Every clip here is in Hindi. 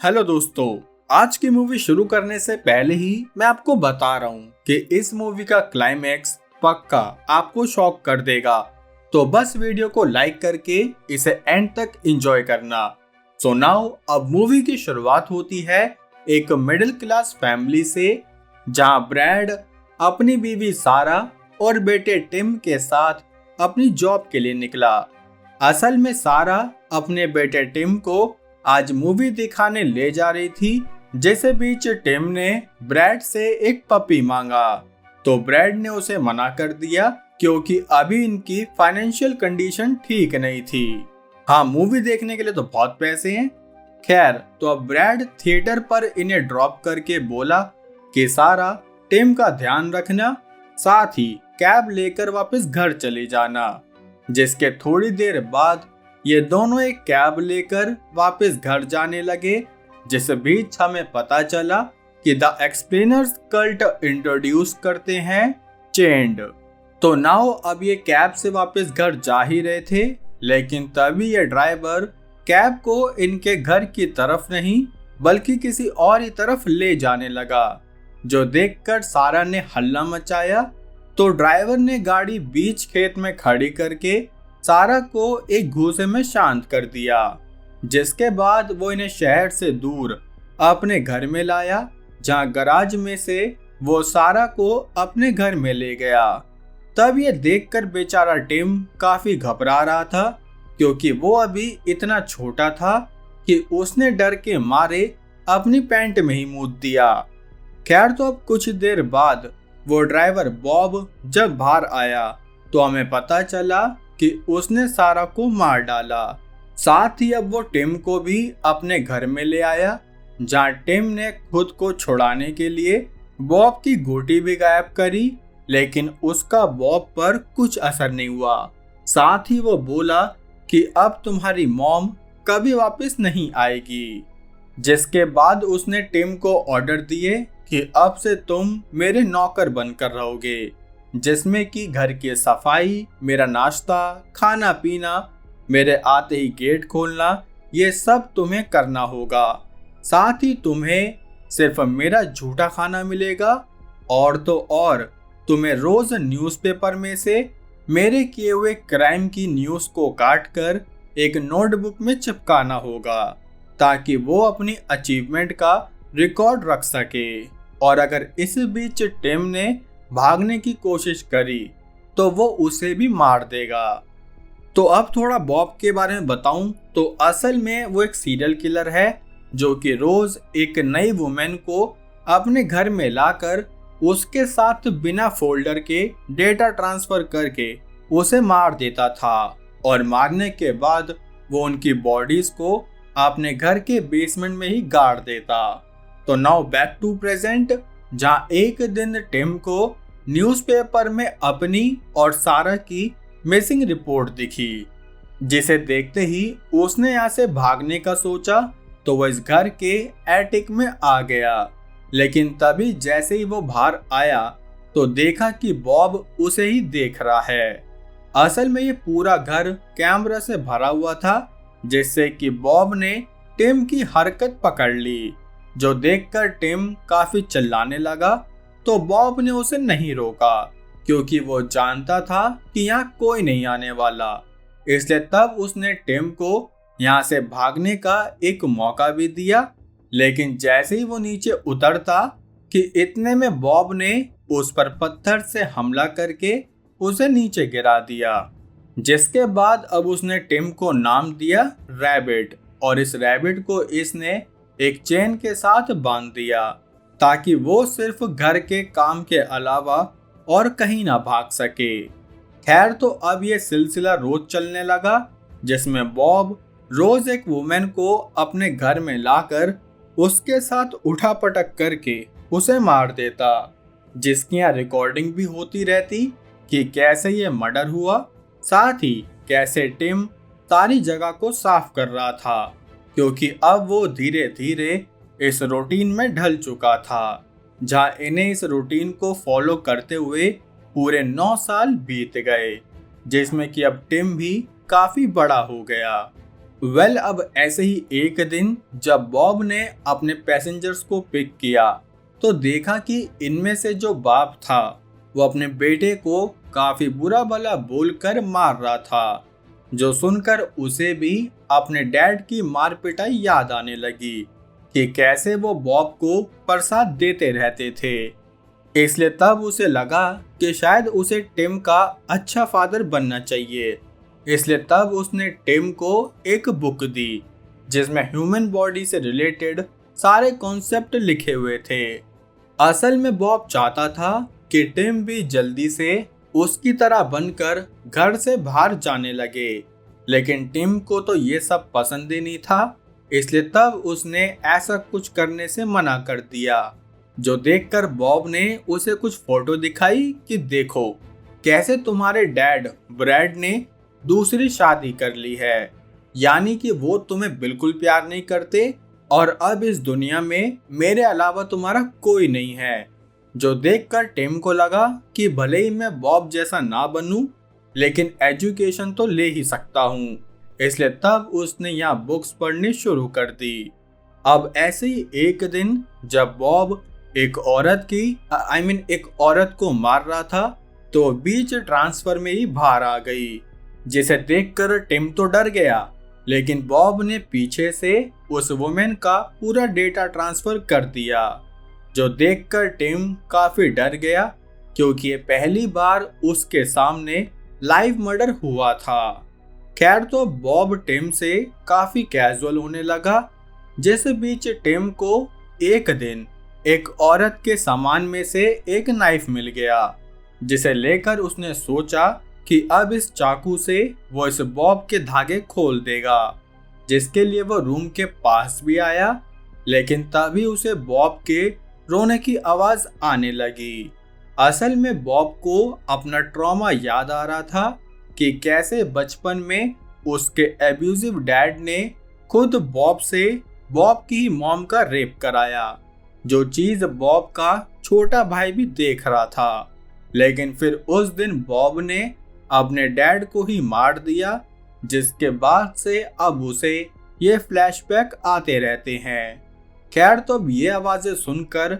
हेलो दोस्तों, आज की मूवी शुरू करने से पहले ही मैं आपको बता रहा हूँ कि इस मूवी का क्लाइमैक्स पक्का आपको शॉक कर देगा। तो बस वीडियो को लाइक करके इसे एंड तक एंजॉय करना। सो नाउ अब मूवी की शुरुआत होती है एक मिडिल क्लास फैमिली से, जहाँ ब्रैड अपनी बीवी सारा और बेटे टिम के साथ अपनी जॉब के लिए निकला। असल में सारा अपने बेटे टिम को आज मूवी दिखाने ले जा रही थी, जैसे बीच टिम ने ब्रैड से एक पपी मांगा तो ब्रैड ने उसे मना कर दिया क्योंकि अभी इनकी फाइनेंशियल कंडीशन ठीक नहीं थी। हाँ, मूवी देखने के लिए तो बहुत पैसे हैं। खैर, तो अब ब्रैड थिएटर पर इन्हें ड्रॉप करके बोला कि सारा टिम का ध्यान रखना, साथ ही कैब लेकर वापस घर चले जाना। जिसके थोड़ी देर बाद ये दोनों एक कैब लेकर वापस घर जाने लगे, जिस बीच हमें पता चला कि द एक्सप्लेनर्स कल्ट इंट्रोड्यूस करते हैं चेंड। तो नाउ अब ये कैब से वापस घर जा ही रहे थे, लेकिन तभी ये ड्राइवर कैब को इनके घर की तरफ नहीं बल्कि किसी और ही तरफ ले जाने लगा, जो देखकर सारा ने हल्ला मचाया। तो ड्राइवर ने गाड़ी बीच खेत में खड़ी करके सारा को एक घूंसे में शांत कर दिया, जिसके बाद वो इन्हें शहर से दूर अपने घर में लाया, जहां गराज में से वो सारा को अपने घर में ले गया। तब ये देखकर बेचारा टिम काफी घबरा रहा था, क्योंकि वो अभी इतना छोटा था कि उसने डर के मारे अपनी पैंट में ही मूत दिया। खैर, तो अब कुछ देर बाद वो ड्राइवर बॉब जब बाहर आया तो हमें पता चला कि उसने सारा को मार डाला। साथ ही अब वो टिम को भी अपने घर में ले आया, जहां टिम ने खुद को छुड़ाने के लिए बॉब की गोटी भी गायब करी, लेकिन उसका बॉब पर कुछ असर नहीं हुआ। साथ ही वो बोला कि अब तुम्हारी मॉम कभी वापस नहीं आएगी। जिसके बाद उसने टिम को ऑर्डर दिए कि अब से तुम मेरे नौकर बनकर रहोगे, जिसमें कि घर की सफाई, मेरा नाश्ता, खाना पीना, मेरे आते ही गेट खोलना, ये सब तुम्हें करना होगा। साथ ही तुम्हें सिर्फ मेरा झूठा खाना मिलेगा, और तो और तुम्हें रोज न्यूज़पेपर में से मेरे किए हुए क्राइम की न्यूज़ को काटकर एक नोटबुक में चिपकाना होगा, ताकि वो अपनी अचीवमेंट का रिकॉर्ड रख सके। और अगर इस बीच टिम ने भागने की कोशिश करी तो वो उसे भी मार देगा। तो अब थोड़ा बॉब के बारे में बताऊं तो असल में वो एक सीरियल किलर है, जो कि रोज एक नई वुमेन को अपने घर में लाकर उसके साथ बिना फोल्डर के डेटा ट्रांसफर करके उसे मार देता था, और मारने के बाद वो उनकी बॉडीज को अपने घर के बेसमेंट में ही गाड़ देता। तो नाउ बैक टू प्रेजेंट, जहां एक दिन टिम को न्यूज़पेपर में अपनी और सारा की मिसिंग रिपोर्ट दिखी, जिसे देखते ही उसने यहाँ से भागने का सोचा तो वह इस घर के एटिक में आ गया। लेकिन तभी जैसे ही वो बाहर आया तो देखा कि बॉब उसे ही देख रहा है। असल में ये पूरा घर कैमरा से भरा हुआ था, जिससे कि बॉब ने टिम की हरकत पकड़ ली, जो देखकर टिम काफी चिल्लाने लगा। तो बॉब ने उसे नहीं रोका, क्योंकि वो जानता था कि यहाँ कोई नहीं आने वाला, इसलिए तब उसने टिम को यहाँ से भागने का एक मौका भी दिया। लेकिन जैसे ही वो नीचे उतरता कि इतने में बॉब ने उस पर पत्थर से हमला करके उसे नीचे गिरा दिया, जिसके बाद अब उसने टिम को नाम दिया रैबिट, और इस रैबिट को इसने एक चेन के साथ बांध दिया, ताकि वो सिर्फ घर के काम के अलावा और कहीं ना भाग सके। खैर, तो अब ये सिलसिला रोज चलने लगा, जिसमें बॉब रोज एक वुमेन को अपने घर में लाकर उसके साथ उठापटक करके उसे मार देता, जिसकी यहाँ रिकॉर्डिंग भी होती रहती कि कैसे ये मर्डर हुआ, साथ ही कैसे टिम सारी जगह को साफ कर रहा था, क्योंकि अब वो धीरे धीरे इस रूटीन में ढल चुका था, जहां इन्हें इस रूटीन को फॉलो करते हुए पूरे 9 साल बीत गए, जिसमें कि अब टिम भी काफी बड़ा हो गया। अब ऐसे ही एक दिन जब बॉब ने अपने पैसेंजर्स को पिक किया तो देखा कि इनमें से जो बाप था वो अपने बेटे को काफी बुरा भला बोलकर मार रहा था, जो सुनकर उसे भी अपने डैड की मार पिटाई याद आने लगी कि कैसे वो बॉब को प्रसाद देते रहते थे। इसलिए तब उसे लगा कि शायद उसे टिम का अच्छा फादर बनना चाहिए। इसलिए तब उसने टिम को एक बुक दी जिसमें ह्यूमन बॉडी से रिलेटेड सारे कॉन्सेप्ट लिखे हुए थे। असल में बॉब चाहता था कि टिम भी जल्दी से उसकी तरह बनकर घर से बाहर जाने लगे, लेकिन टिम को तो ये सब पसंद ही नहीं था। इसलिए तब उसने ऐसा कुछ करने से मना कर दिया, जो देखकर बॉब ने उसे कुछ फोटो दिखाई कि देखो कैसे तुम्हारे डैड ब्रैड ने दूसरी शादी कर ली है, यानी कि वो तुम्हें बिल्कुल प्यार नहीं करते और अब इस दुनिया में मेरे अलावा तुम्हारा कोई नहीं है। जो देखकर टिम को लगा कि भले ही मैं बॉब जैसा ना बनूं, लेकिन एजुकेशन तो ले ही सकता हूँ। इसलिए तब उसने यहाँ बुक्स पढ़नी शुरू कर दी। अब ऐसे ही एक दिन जब बॉब एक औरत को मार रहा था तो बीच ट्रांसफर में ही बाहर आ गई, जिसे देखकर टिम तो डर गया, लेकिन बॉब ने पीछे से उस वुमेन का पूरा डेटा ट्रांसफर कर दिया, जो देखकर टिम काफी डर गया क्योंकि ये पहली बार उसके सामने लाइव मर्डर हुआ था। खैर तो बॉब टिम से काफी कैजुअल होने लगा। जिस बीच टिम को एक दिन एक औरत के सामान में से एक नाइफ मिल गया, जिसे लेकर उसने सोचा कि अब इस चाकू से वो इस बॉब के धागे खोल देगा, जिसके लिए वो रूम के पास भी आया, लेकिन तभी उसे बॉब के रोने की आवाज आने लगी। असल में बॉब को अपना ट्रॉमा याद आ रहा था कि कैसे बचपन में उसके एब्यूजिव डैड ने खुद बॉब की ही मॉम का रेप कराया, जो चीज बॉब का छोटा भाई भी देख रहा था। लेकिन फिर उस दिन बॉब ने अपने डैड को ही मार दिया, जिसके बाद से अब उसे ये फ्लैशबैक आते रहते हैं। खैर तो अब ये आवाजें सुनकर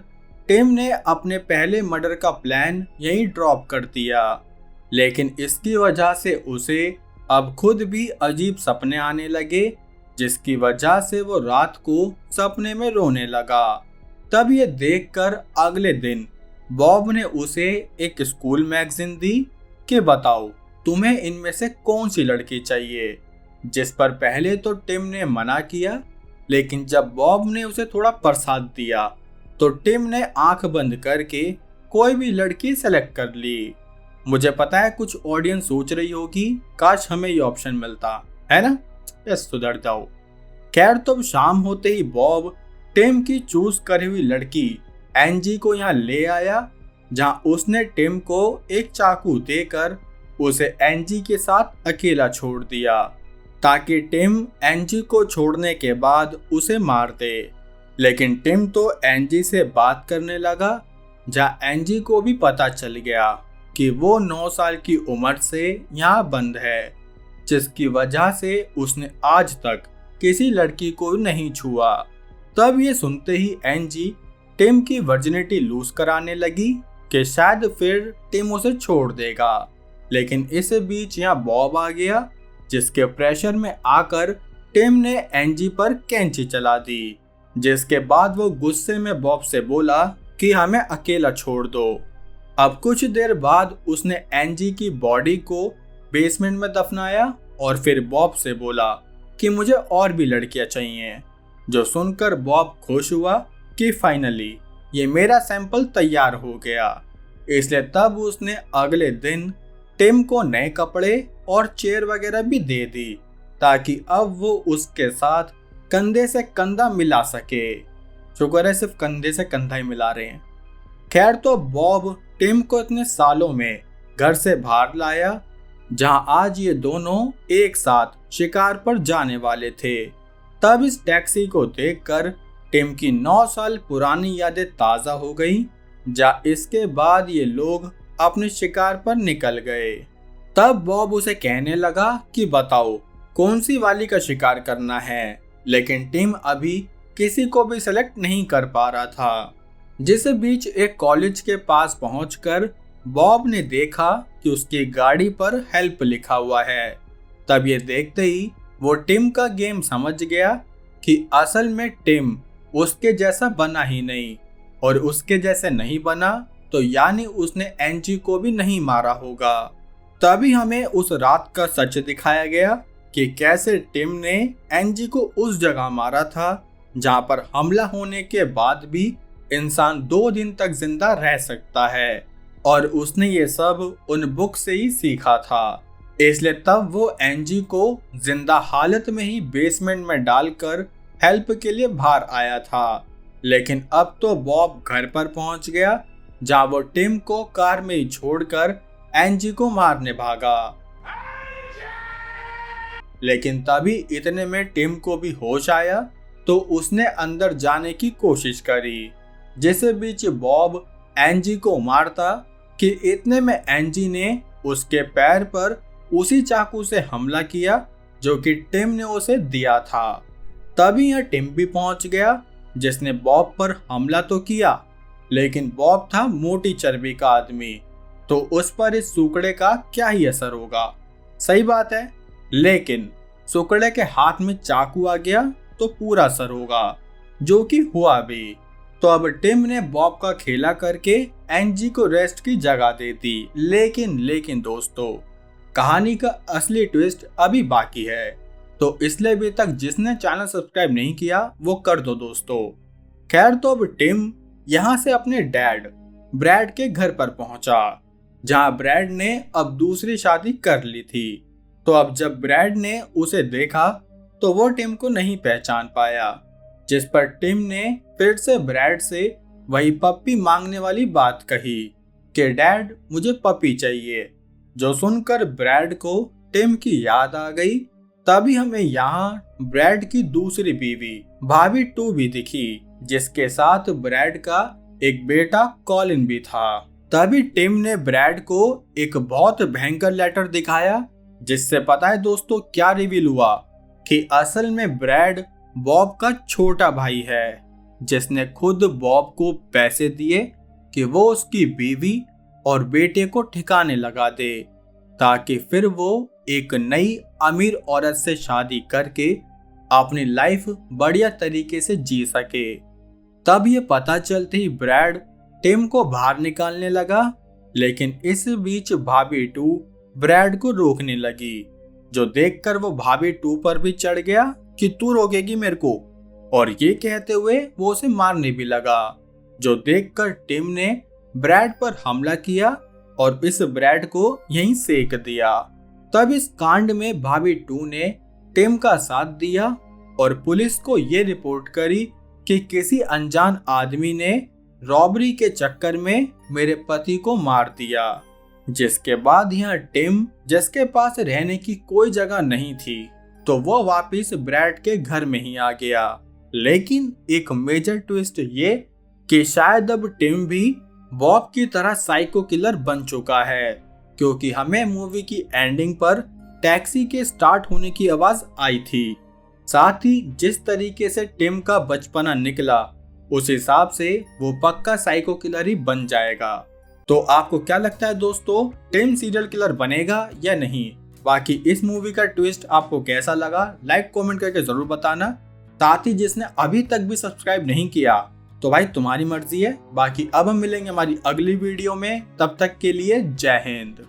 टिम ने अपने पहले मर्डर का प्लान यहीं ड्रॉप कर दिया, लेकिन इसकी वजह से उसे अब खुद भी अजीब सपने आने लगे, जिसकी वजह से वो रात को सपने में रोने लगा। तब ये देखकर अगले दिन बॉब ने उसे एक स्कूल मैगजीन दी कि बताओ तुम्हें इनमें से कौन सी लड़की चाहिए, जिस पर पहले तो टिम ने मना किया, लेकिन जब बॉब ने उसे थोड़ा प्रसाद दिया तो टिम ने आंख बंद करके कोई भी लड़की सेलेक्ट कर ली। मुझे पता है कुछ ऑडियंस सोच रही होगी काश हमें ये ऑप्शन मिलता, है ना? यस, सुधर जाओ। खैर तो शाम होते ही बॉब टिम की चूज करी हुई लड़की एंजी को यहाँ ले आया, जहाँ उसने टिम को एक चाकू देकर उसे एंजी के साथ अकेला छोड़ दिया, ताकि टिम एंजी को छोड़ने के बाद उसे मार दे। लेकिन टिम तो एंजी से बात करने लगा, जहाँ एंजी को भी पता चल गया कि वो 9 साल की उम्र से यहाँ बंद है, जिसकी वजह से उसने आज तक किसी लड़की को नहीं छुआ। तब ये सुनते ही एंजी टिम की वर्जिनिटी लूज कराने लगी कि शायद फिर टिम उसे छोड़ देगा, लेकिन इस बीच यहाँ बॉब आ गया, जिसके प्रेशर में आकर टिम ने एंजी पर कैंची चला दी, जिसके बाद वो गुस्से में बॉब से बोला कि हमें अकेला छोड़ दो। अब कुछ देर बाद उसने एंजी की बॉडी को बेसमेंट में दफनाया और फिर बॉब से बोला कि मुझे और भी लड़कियां चाहिए, जो सुनकर बॉब खुश हुआ कि फाइनली ये मेरा सैंपल तैयार हो गया। इसलिए तब उसने अगले दिन टिम को नए कपड़े और चेयर वगैरह भी दे दी, ताकि अब वो उसके साथ कंधे से कंधा मिला सके। शुक्र है सिर्फ कंधे से कंधा ही मिला रहे हैं। खैर तो बॉब टिम को इतने सालों में घर से बाहर लाया, जहां आज ये दोनों एक साथ शिकार पर जाने वाले थे। तब इस टैक्सी को देखकर टिम की 9 साल पुरानी यादें ताज़ा हो गई, जहाँ इसके बाद ये लोग अपने शिकार पर निकल गए। तब बॉब उसे कहने लगा कि बताओ कौन सी वाली का शिकार करना है, लेकिन टिम अभी किसी को भी सेलेक्ट नहीं कर पा रहा था। जिस बीच एक कॉलेज के पास पहुंचकर बॉब ने देखा कि उसकी गाड़ी पर हेल्प लिखा हुआ है। तब ये देखते ही वो टिम का गेम समझ गया कि असल में टिम उसके जैसा बना ही नहीं, और उसके जैसे नहीं बना तो यानी उसने एंजी को भी नहीं मारा होगा। तभी हमें उस रात का सच दिखाया गया कि कैसे टिम ने एंजी को उस जगह मारा था जहां पर हमला होने के बाद भी इंसान 2 दिन तक जिंदा रह सकता है, और उसने ये सब उन बुक से ही सीखा था। इसलिए तब वो एंजी को जिंदा हालत में ही बेसमेंट में डालकर हेल्प के लिए बाहर आया था। लेकिन अब तो बॉब घर पर पहुंच गया, जहां वो टिम को कार में ही छोड़कर एंजी को मारने भागा। लेकिन तभी इतने में टिम को भी होश आया तो उसने अंदर जाने की कोशिश करी। जिस बीच बॉब एंजी को मारता कि इतने में एंजी ने उसके पैर पर उसी चाकू से हमला किया जो कि टिम ने उसे दिया था। तभी यह टिम भी पहुंच गया, जिसने बॉब पर हमला तो किया, लेकिन बॉब था मोटी चर्बी का आदमी, तो उस पर इस सुकड़े का क्या ही असर होगा। सही बात है, लेकिन सुकड़े के हाथ में चाकू आ गया तो पूरा असर होगा, जो कि हुआ भी। तो अब टिम ने बॉब का खेला करके एंजी को रेस्ट की जगह दे दी। लेकिन दोस्तों, कहानी का असली ट्विस्ट अभी बाकी है, तो इसलिए अभी तक जिसने चैनल सब्सक्राइब नहीं किया वो कर दो दोस्तों। खैर, तो अब टिम यहाँ से अपने डैड ब्रैड के घर पर पहुंचा, जहां ब्रैड ने अब दूसरी शादी कर ली थी। तो अब जब ब्रैड ने उसे देखा तो वो टिम को नहीं पहचान पाया, जिस पर टिम ने फिर से ब्रैड से वही पप्पी मांगने वाली बात कही कि डैड मुझे पप्पी चाहिए, जो सुनकर ब्रैड को टिम की याद आ गई। तभी हमें यहाँ ब्रैड की दूसरी बीवी भाभी 2 भी दिखी, जिसके साथ ब्रैड का एक बेटा कॉलिन भी था। तभी टिम ने ब्रैड को एक बहुत भयंकर लेटर दिखाया, जिससे पता है दोस्तों क्या रिवील हुआ कि असल में ब्रैड बॉब का छोटा भाई है, जिसने खुद बॉब को पैसे दिए कि वो उसकी बीवी और बेटे को ठिकाने लगा दे, ताकि फिर वो एक नई अमीर औरत से शादी करके अपनी लाइफ बढ़िया तरीके से जी सके। तब ये पता चलते ही ब्रैड टिम को बाहर निकालने लगा, लेकिन इस बीच भाभी 2 ब्रैड को रोकने लगी, जो देखकर वो भाभी 2 पर भी चढ़ गया कि तू रोकेगी मेरे को, और ये कहते हुए वो उसे मारने भी लगा, जो देखकर टिम ने ब्रैड पर हमला किया और इस ब्रैड को यहीं सेक दिया। तब इस कांड में भाभी 2 ने टिम का साथ दिया और पुलिस को ये रिपोर्ट करी कि किसी अनजान आदमी ने रॉबरी के चक्कर में मेरे पति को मार दिया। जिसके बाद यहाँ टिम, जिसके पास रहने की कोई जगह नहीं थी, तो वो वापिस ब्रैड के घर में ही आ गया। लेकिन एक मेजर ट्विस्ट ये कि शायद अब टिम भी बॉब की तरह साइको किलर बन चुका है, क्योंकि हमें मूवी की एंडिंग पर टैक्सी के स्टार्ट होने की आवाज आई थी। साथ ही जिस तरीके से टिम का बचपना निकला, उस हिसाब से वो पक्का साइको किलर ही बन जाएगा। तो आपको क्या लगता है दोस्तों, टिम सीरियल किलर बनेगा या नहीं? बाकी इस मूवी का ट्विस्ट आपको कैसा लगा, लाइक कमेंट करके जरूर बताना। साथ ही जिसने अभी तक भी सब्सक्राइब नहीं किया तो भाई तुम्हारी मर्जी है। बाकी अब हम मिलेंगे हमारी अगली वीडियो में, तब तक के लिए जय हिंद।